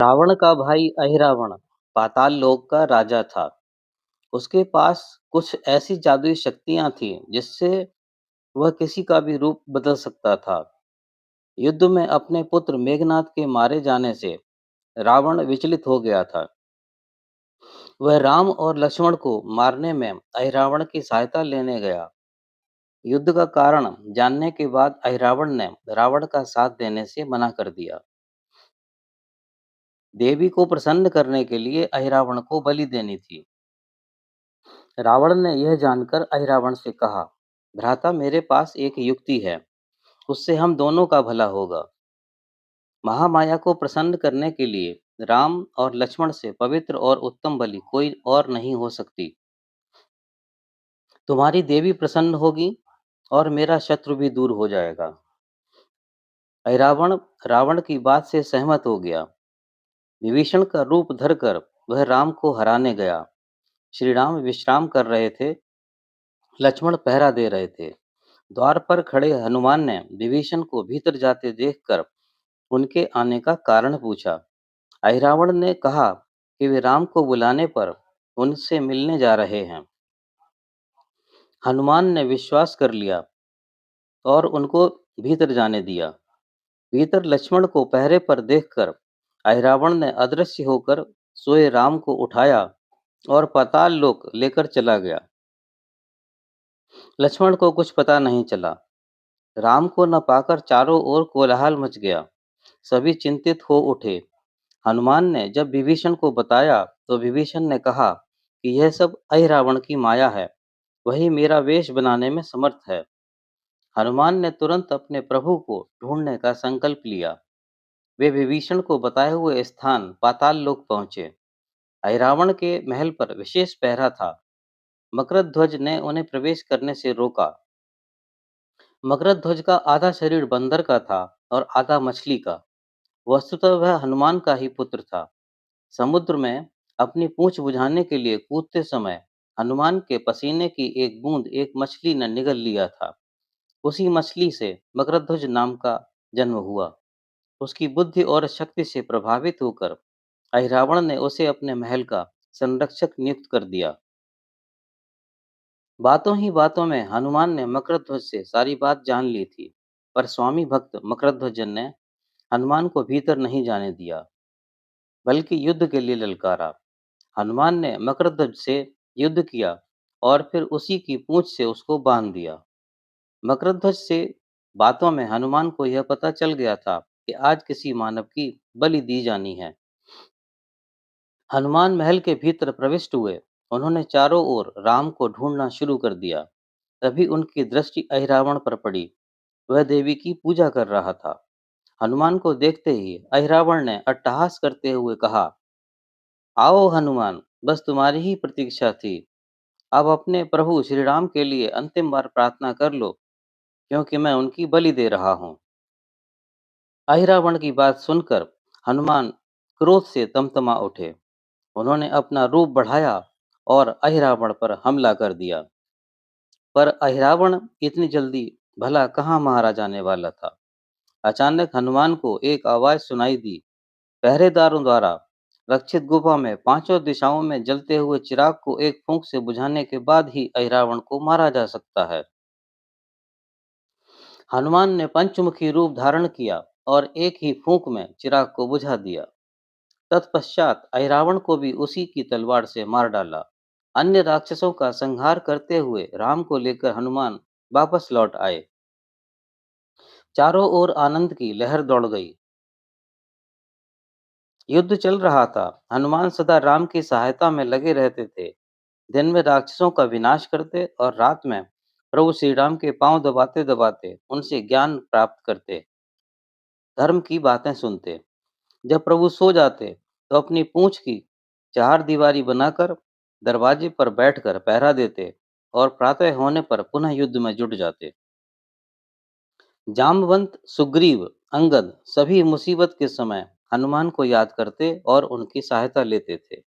रावण का भाई अहिरावण पाताल लोक का राजा था। उसके पास कुछ ऐसी जादुई शक्तियां थीं जिससे वह किसी का भी रूप बदल सकता था। युद्ध में अपने पुत्र मेघनाद के मारे जाने से रावण विचलित हो गया था। वह राम और लक्ष्मण को मारने में अहिरावण की सहायता लेने गया। युद्ध का कारण जानने के बाद अहिरावण ने रावण का साथ देने से मना कर दिया। देवी को प्रसन्न करने के लिए अहिरावण को बलि देनी थी। रावण ने यह जानकर अहिरावण से कहा, भ्राता मेरे पास एक युक्ति है, उससे हम दोनों का भला होगा। महामाया को प्रसन्न करने के लिए राम और लक्ष्मण से पवित्र और उत्तम बलि कोई और नहीं हो सकती। तुम्हारी देवी प्रसन्न होगी और मेरा शत्रु भी दूर हो जाएगा। अहिरावण रावण की बात से सहमत हो गया। विभीषण का रूप धरकर वह राम को हराने गया। श्री राम विश्राम कर रहे थे, लक्ष्मण पहरा दे रहे थे। द्वार पर खड़े हनुमान ने विभीषण को भीतर जाते देखकर उनके आने का कारण पूछा। अहिरावण ने कहा कि वे राम को बुलाने पर उनसे मिलने जा रहे हैं। हनुमान ने विश्वास कर लिया और उनको भीतर जाने दिया। भीतर लक्ष्मण को पहरे पर देखकर अहिरावण ने अदृश्य होकर सोए राम को उठाया और पाताल लोक लेकर चला गया। लक्ष्मण को कुछ पता नहीं चला। राम को न पाकर चारों ओर कोलाहल मच गया। सभी चिंतित हो उठे। हनुमान ने जब विभीषण को बताया तो विभीषण ने कहा कि यह सब अहिरावण की माया है, वही मेरा वेश बनाने में समर्थ है। हनुमान ने तुरंत अपने प्रभु को ढूंढने का संकल्प लिया। वे विभीषण को बताए हुए स्थान पाताल लोक पहुंचे। अहिरावण के महल पर विशेष पहरा था। मकरध्वज ने उन्हें प्रवेश करने से रोका। मकरध्वज का आधा शरीर बंदर का था और आधा मछली का। वस्तुतः वह हनुमान का ही पुत्र था। समुद्र में अपनी पूंछ बुझाने के लिए कूदते समय हनुमान के पसीने की एक बूंद एक मछली ने निगल लिया था। उसी मछली से मकरध्वज नाम का जन्म हुआ। उसकी बुद्धि और शक्ति से प्रभावित होकर अहिरावण ने उसे अपने महल का संरक्षक नियुक्त कर दिया। बातों ही बातों में हनुमान ने मकरध्वज से सारी बात जान ली थी, पर स्वामी भक्त मकरध्वज ने हनुमान को भीतर नहीं जाने दिया, बल्कि युद्ध के लिए ललकारा। हनुमान ने मकरध्वज से युद्ध किया और फिर उसी की पूंछ से उसको बांध दिया। मकरध्वज से बातों में हनुमान को यह पता चल गया था कि आज किसी मानव की बलि दी जानी है। हनुमान महल के भीतर प्रविष्ट हुए। उन्होंने चारों ओर राम को ढूंढना शुरू कर दिया। तभी उनकी दृष्टि अहिरावण पर पड़ी। वह देवी की पूजा कर रहा था। हनुमान को देखते ही अहिरावण ने अट्टहास करते हुए कहा, आओ हनुमान, बस तुम्हारी ही प्रतीक्षा थी। अब अपने प्रभु श्री राम के लिए अंतिम बार प्रार्थना कर लो, क्योंकि मैं उनकी बलि दे रहा हूँ। अहिरावण की बात सुनकर हनुमान क्रोध से तमतमा उठे। उन्होंने अपना रूप बढ़ाया और अहिरावण पर हमला कर दिया। पर अहिरावण इतनी जल्दी भला कहाँ मारा जाने वाला था। अचानक हनुमान को एक आवाज सुनाई दी। पहरेदारों द्वारा रक्षित गुफा में पांचों दिशाओं में जलते हुए चिराग को एक फूंक से बुझाने के बाद ही अहिरावण को मारा जा सकता है। हनुमान ने पंचमुखी रूप धारण किया और एक ही फूंक में चिराग को बुझा दिया। तत्पश्चात अहिरावण को भी उसी की तलवार से मार डाला। अन्य राक्षसों का संहार करते हुए राम को लेकर हनुमान वापस लौट आए। चारों ओर आनंद की लहर दौड़ गई। युद्ध चल रहा था। हनुमान सदा राम की सहायता में लगे रहते थे। दिन में राक्षसों का विनाश करते और रात में प्रभु श्री राम के पांव दबाते दबाते उनसे ज्ञान प्राप्त करते, धर्म की बातें सुनते। जब प्रभु सो जाते तो अपनी पूंछ की चार दीवारी बनाकर दरवाजे पर बैठकर पहरा देते और प्रातः होने पर पुनः युद्ध में जुट जाते। जामवंत, सुग्रीव, अंगद सभी मुसीबत के समय हनुमान को याद करते और उनकी सहायता लेते थे।